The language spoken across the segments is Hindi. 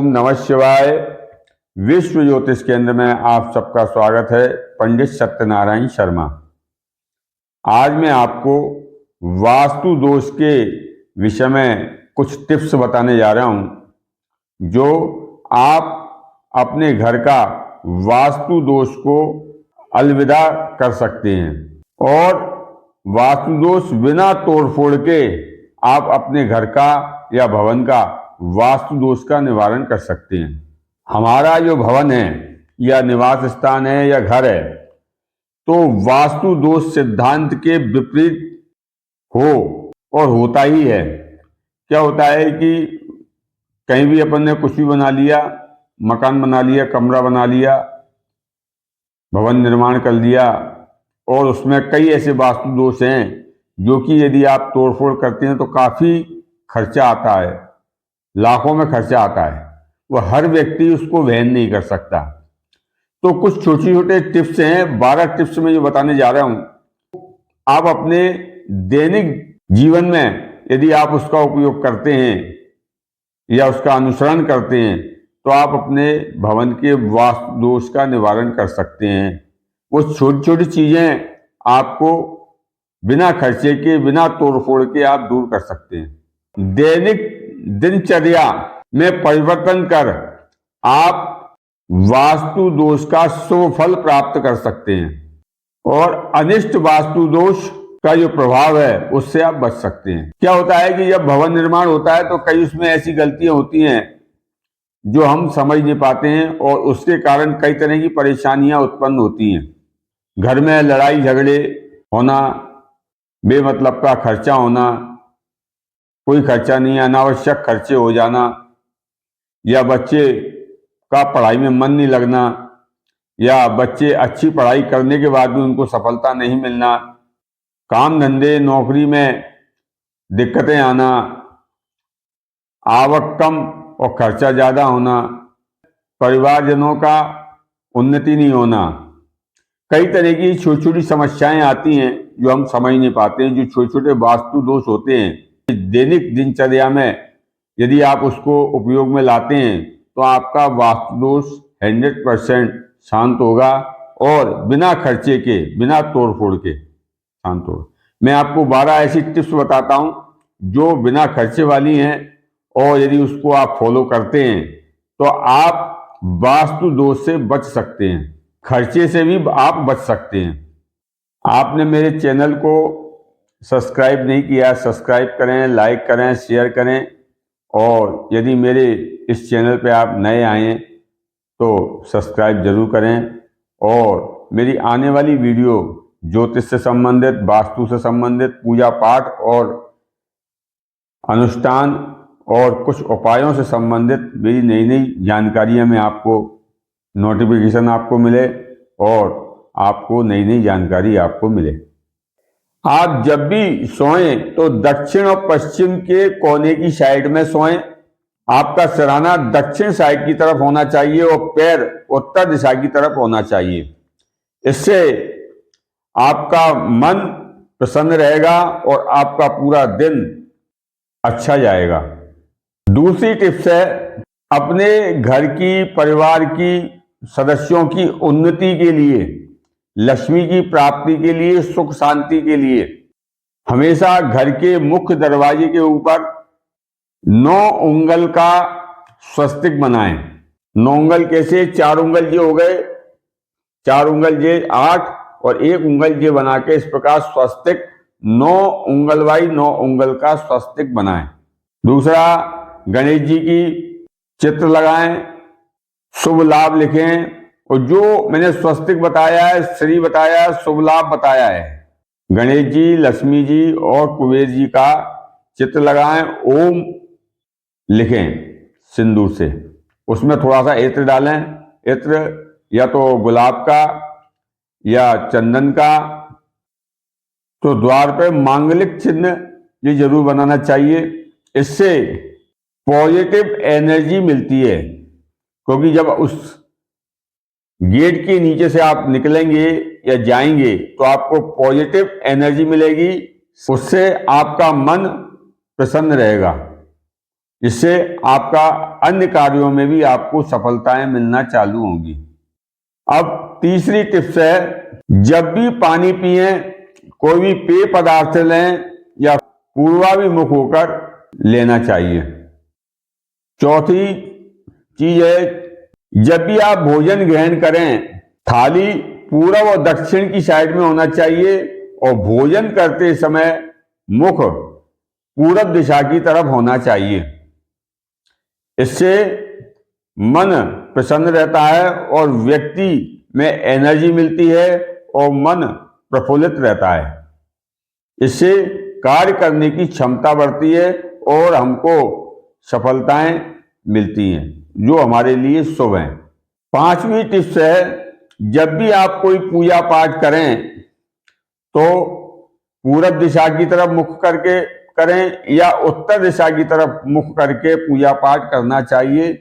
ओम नमः शिवाय। विश्व ज्योतिष केंद्र में आप सबका स्वागत है। पंडित सत्यनारायण शर्मा। आज मैं आपको वास्तु दोष के विषय में कुछ टिप्स बताने जा रहा हूं, जो आप अपने घर का वास्तु दोष को अलविदा कर सकते हैं और वास्तु दोष बिना तोड़फोड़ के आप अपने घर का या भवन का वास्तु दोष का निवारण कर सकते हैं। हमारा जो भवन है या निवास स्थान है या घर है, तो वास्तु दोष सिद्धांत के विपरीत हो और होता ही है। क्या होता है कि कहीं भी अपन ने कुछ भी बना लिया, मकान बना लिया, कमरा बना लिया, भवन निर्माण कर लिया और उसमें कई ऐसे वास्तु दोष हैं जो कि यदि आप तोड़फोड़ करते हैं तो काफी खर्चा आता है, लाखों में खर्चा आता है। वह हर व्यक्ति उसको वहन नहीं कर सकता। तो कुछ छोटे छोटे टिप्स हैं, 12 टिप्स में जो बताने जा रहा हूं, आप अपने दैनिक जीवन में यदि आप उसका उपयोग करते हैं या उसका अनुसरण करते हैं तो आप अपने भवन के वास्तु दोष का निवारण कर सकते हैं। वो छोटी छोटी चीजें आपको बिना खर्चे के, बिना तोड़फोड़ के आप दूर कर सकते हैं। दैनिक दिनचर्या में परिवर्तन कर आप वास्तु दोष का शुभ फल प्राप्त कर सकते हैं और अनिष्ट वास्तु दोष का जो प्रभाव है उससे आप बच सकते हैं। क्या होता है कि जब भवन निर्माण होता है तो कई उसमें ऐसी गलतियां होती हैं जो हम समझ नहीं पाते हैं और उसके कारण कई तरह की परेशानियां उत्पन्न होती हैं। घर में लड़ाई झगड़े होना, बेमतलब का खर्चा होना, कोई खर्चा नहीं, अनावश्यक खर्चे हो जाना, या बच्चे का पढ़ाई में मन नहीं लगना, या बच्चे अच्छी पढ़ाई करने के बाद भी उनको सफलता नहीं मिलना, काम धंधे नौकरी में दिक्कतें आना, आवक कम और खर्चा ज्यादा होना, परिवारजनों का उन्नति नहीं होना, कई तरह की छोटी छोटी समस्याएं आती हैं जो हम समझ नहीं पाते हैं, जो छोटे छोटे वास्तु दोष होते हैं। दैनिक दिनचर्या में यदि आप उसको उपयोग में लाते हैं तो आपका वास्तु दोष 100% शांत होगा और बिना खर्चे के, बिना तोड़फोड़ के शांत होगा। मैं आपको 12 ऐसी टिप्स बताता हूं जो बिना खर्चे वाली हैं और यदि उसको आप फॉलो करते हैं तो आप वास्तु दोष से बच सकते हैं, खर्चे से भी आप बच सकते हैं। आपने मेरे चैनल को सब्सक्राइब नहीं किया, सब्सक्राइब करें, लाइक करें, शेयर करें और यदि मेरे इस चैनल पे आप नए आए हैं तो सब्सक्राइब जरूर करें और मेरी आने वाली वीडियो ज्योतिष से संबंधित, वास्तु से संबंधित, पूजा पाठ और अनुष्ठान और कुछ उपायों से संबंधित मेरी नई नई जानकारियां में आपको नोटिफिकेशन आपको मिले और आपको नई नई जानकारी आपको मिले। आप जब भी सोएं तो दक्षिण और पश्चिम के कोने की साइड में सोएं। आपका सिरहाना दक्षिण साइड की तरफ होना चाहिए और पैर उत्तर दिशा की तरफ होना चाहिए। इससे आपका मन प्रसन्न रहेगा और आपका पूरा दिन अच्छा जाएगा। दूसरी टिप्स है, अपने घर की, परिवार की सदस्यों की उन्नति के लिए, लक्ष्मी की प्राप्ति के लिए, सुख शांति के लिए हमेशा घर के मुख्य दरवाजे के ऊपर 9 उंगल का स्वस्तिक बनाएं। 9 उंगल कैसे? 4 उंगल ये हो गए, 4 उंगल ये 8 और 1 उंगल ये बना के इस प्रकार स्वस्तिक 9 उंगल वाई 9 उंगल का स्वस्तिक बनाएं। दूसरा, गणेश जी की चित्र लगाएं, शुभ लाभ लिखें और जो मैंने स्वस्तिक बताया है, श्री बताया है, शुभ लाभ बताया है, गणेश जी, लक्ष्मी जी और कुबेर जी का चित्र लगाएं, ओम लिखें सिंदूर से, उसमें थोड़ा सा इत्र डालें। इत्र या तो गुलाब का या चंदन का। तो द्वार पे मांगलिक चिन्ह ये जरूर बनाना चाहिए। इससे पॉजिटिव एनर्जी मिलती है, क्योंकि जब उस गेट के नीचे से आप निकलेंगे या जाएंगे तो आपको पॉजिटिव एनर्जी मिलेगी, उससे आपका मन प्रसन्न रहेगा। इससे आपका अन्य कार्यों में भी आपको सफलताएं मिलना चालू होंगी। अब तीसरी टिप्स है, जब भी पानी पिए, कोई भी पेय पदार्थ लें या पूर्वाभिमुख होकर लेना चाहिए। चौथी चीज है, जब भी आप भोजन ग्रहण करें, थाली पूर्व और दक्षिण की साइड में होना चाहिए और भोजन करते समय मुख पूरब दिशा की तरफ होना चाहिए। इससे मन प्रसन्न रहता है और व्यक्ति में एनर्जी मिलती है और मन प्रफुल्लित रहता है। इससे कार्य करने की क्षमता बढ़ती है और हमको सफलताएं मिलती हैं, जो हमारे लिए शुभ हैं। पांचवी टिप्स है, जब भी आप कोई पूजा पाठ करें तो पूरब दिशा की तरफ मुख करके करें या उत्तर दिशा की तरफ मुख करके पूजा पाठ करना चाहिए,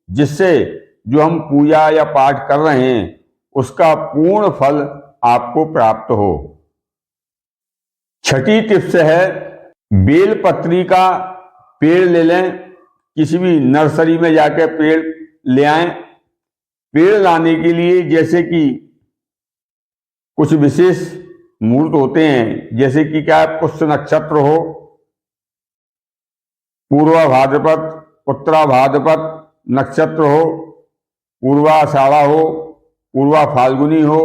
जिससे जो हम पूजा या पाठ कर रहे हैं उसका पूर्ण फल आपको प्राप्त हो। छठी टिप्स है, बेलपत्री का पेड़ ले लें, किसी भी नर्सरी में जाकर पेड़ ले आएं। पेड़ लाने के लिए जैसे कि कुछ विशेष मुहूर्त होते हैं, जैसे कि क्या पुष्य नक्षत्र हो, पूर्वा भाद्रपद, उत्तरा भाद्रपद नक्षत्र हो, पूर्वाषाढ़ा हो, पूर्वा फाल्गुनी हो,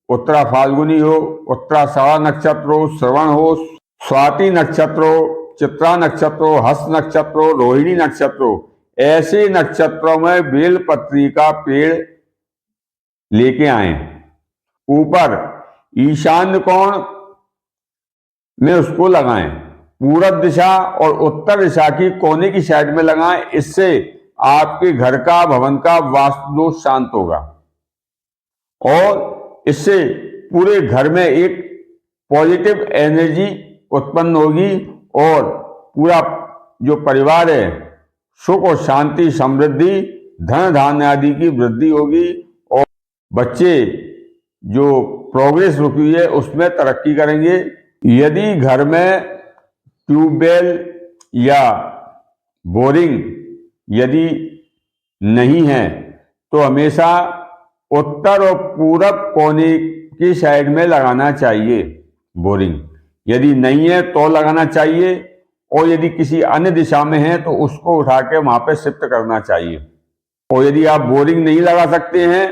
उत्तरा फाल्गुनी हो, उत्तराषाढ़ा नक्षत्र हो, श्रवण हो, स्वाति नक्षत्र हो, चित्रा नक्षत्र हो, हस्त नक्षत्र हो, रोहिणी नक्षत्र हो, ऐसे नक्षत्रों में बेलपत्री का पेड़ लेके आए। ऊपर ईशान्य कोण में उसको लगाएं, पूरब दिशा और उत्तर दिशा की कोने की साइड में लगाएं। इससे आपके घर का, भवन का वास्तु दोष शांत होगा और इससे पूरे घर में एक पॉजिटिव एनर्जी उत्पन्न होगी और पूरा जो परिवार है सुख और शांति, समृद्धि, धन धान्य आदि की वृद्धि होगी और बच्चे जो प्रोग्रेस रुकी हुई है उसमें तरक्की करेंगे। यदि घर में ट्यूबवेल या बोरिंग यदि नहीं है तो हमेशा उत्तर और पूरब कोने की साइड में लगाना चाहिए बोरिंग। यदि नहीं है तो लगाना चाहिए और यदि किसी अन्य दिशा में है तो उसको उठा के वहां पे शिफ्ट करना चाहिए। और यदि आप बोरिंग नहीं लगा सकते हैं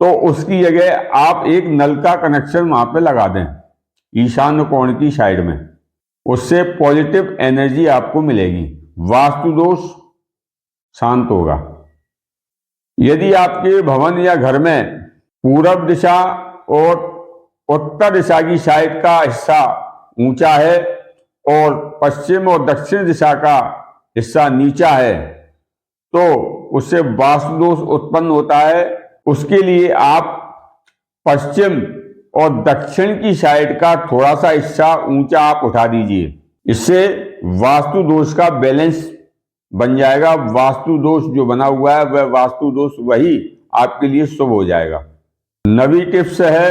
तो उसकी जगह आप एक नल का कनेक्शन वहां पे लगा दें ईशान्य कोण की साइड में। उससे पॉजिटिव एनर्जी आपको मिलेगी, वास्तु दोष शांत होगा। यदि आपके भवन या घर में पूरब दिशा और उत्तर दिशा की साइड का हिस्सा ऊंचा है और पश्चिम और दक्षिण दिशा का हिस्सा नीचा है तो उससे वास्तु दोष उत्पन्न होता है। उसके लिए आप पश्चिम और दक्षिण की साइड का थोड़ा सा हिस्सा ऊंचा आप उठा दीजिए। इससे वास्तु दोष का बैलेंस बन जाएगा। वास्तु दोष जो बना हुआ है वह वास्तु दोष वही आपके लिए शुभ हो जाएगा। नवी टिप्स है,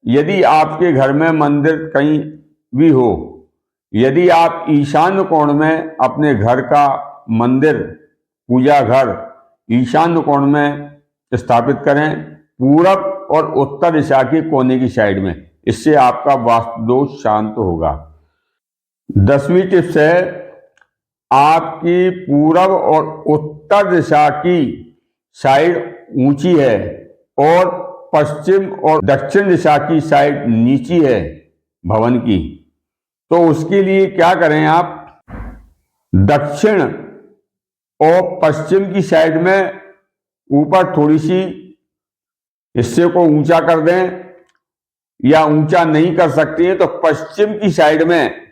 यदि आपके घर में मंदिर कहीं भी हो, यदि आप ईशान्य कोण में अपने घर का मंदिर, पूजा घर ईशान्य कोण में स्थापित करें, पूरब और उत्तर दिशा के कोने की साइड में, इससे आपका वास्तु दोष शांत होगा। 10वीं टिप्स है, आपकी पूरब और उत्तर दिशा की साइड ऊंची है और पश्चिम और दक्षिण दिशा की साइड नीची है भवन की, तो उसके लिए क्या करें, आप दक्षिण और पश्चिम की साइड में ऊपर थोड़ी सी हिस्से को ऊंचा कर दें, या ऊंचा नहीं कर सकते हैं तो पश्चिम की साइड में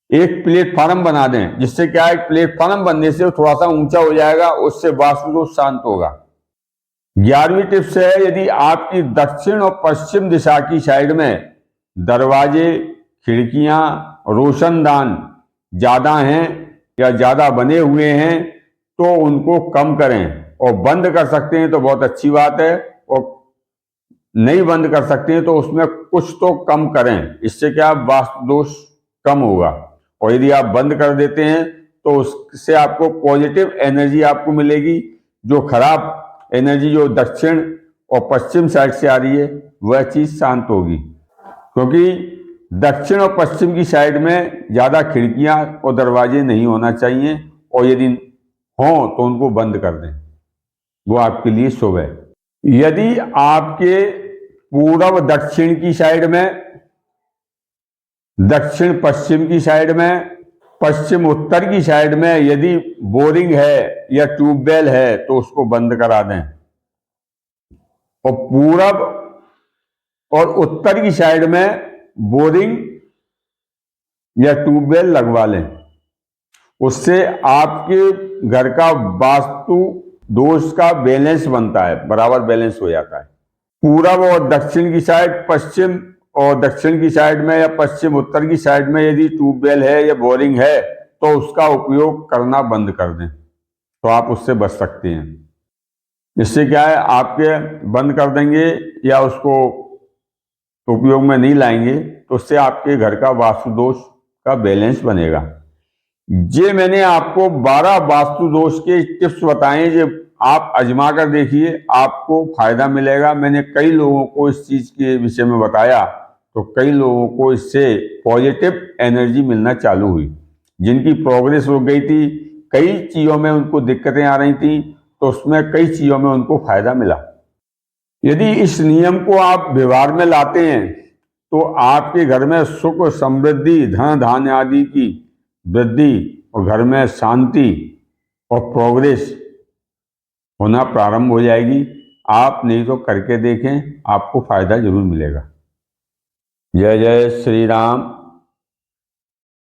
एक प्लेटफॉर्म बना दें, जिससे क्या है, प्लेटफॉर्म बनने से थोड़ा सा ऊंचा हो जाएगा, उससे वास्तु दोष शांत होगा। 11वीं टिप्स है, यदि आपकी दक्षिण और पश्चिम दिशा की साइड में दरवाजे, खिड़कियां, रोशनदान ज्यादा हैं या ज्यादा बने हुए हैं तो उनको कम करें, और बंद कर सकते हैं तो बहुत अच्छी बात है, और नहीं बंद कर सकते हैं तो उसमें कुछ तो कम करें। इससे क्या वास्तु दोष कम होगा। और यदि आप बंद कर देते हैं तो उससे आपको पॉजिटिव एनर्जी आपको मिलेगी। जो खराब एनर्जी जो दक्षिण और पश्चिम साइड से आ रही है वह चीज शांत होगी, क्योंकि दक्षिण और पश्चिम की साइड में ज्यादा खिड़कियां और दरवाजे नहीं होना चाहिए, और यदि हों तो उनको बंद कर दें, वो आपके लिए शुभ है। यदि आपके पूर्व दक्षिण की साइड में, दक्षिण पश्चिम की साइड में, पश्चिम उत्तर की साइड में यदि बोरिंग है या ट्यूबवेल है तो उसको बंद करा दें, और पूरब और उत्तर की साइड में बोरिंग या ट्यूबवेल लगवा लें। उससे आपके घर का वास्तु दोष का बैलेंस बनता है, बराबर बैलेंस हो जाता है। पूरब और दक्षिण की साइड, पश्चिम और दक्षिण की साइड में या पश्चिम उत्तर की साइड में यदि ट्यूबवेल है या बोरिंग है तो उसका उपयोग करना बंद कर दें, तो आप उससे बच सकते हैं। इससे क्या है, आपके बंद कर देंगे या उसको उपयोग में नहीं लाएंगे तो उससे आपके घर का वास्तु दोष का बैलेंस बनेगा। ये मैंने आपको 12 वास्तु दोष के टिप्स बताए, जो आप आजमा कर देखिए, आपको फायदा मिलेगा। मैंने कई लोगों को इस चीज के विषय में बताया तो कई लोगों को इससे पॉजिटिव एनर्जी मिलना चालू हुई। जिनकी प्रोग्रेस रुक गई थी, कई चीजों में उनको दिक्कतें आ रही थी, तो उसमें कई चीजों में उनको फायदा मिला। यदि इस नियम को आप व्यवहार में लाते हैं तो आपके घर में सुख, समृद्धि, धन धान्य आदि की वृद्धि और घर में शांति और प्रोग्रेस होना प्रारंभ हो जाएगी। आप नहीं तो करके देखें, आपको फायदा जरूर मिलेगा। जय जय श्री राम।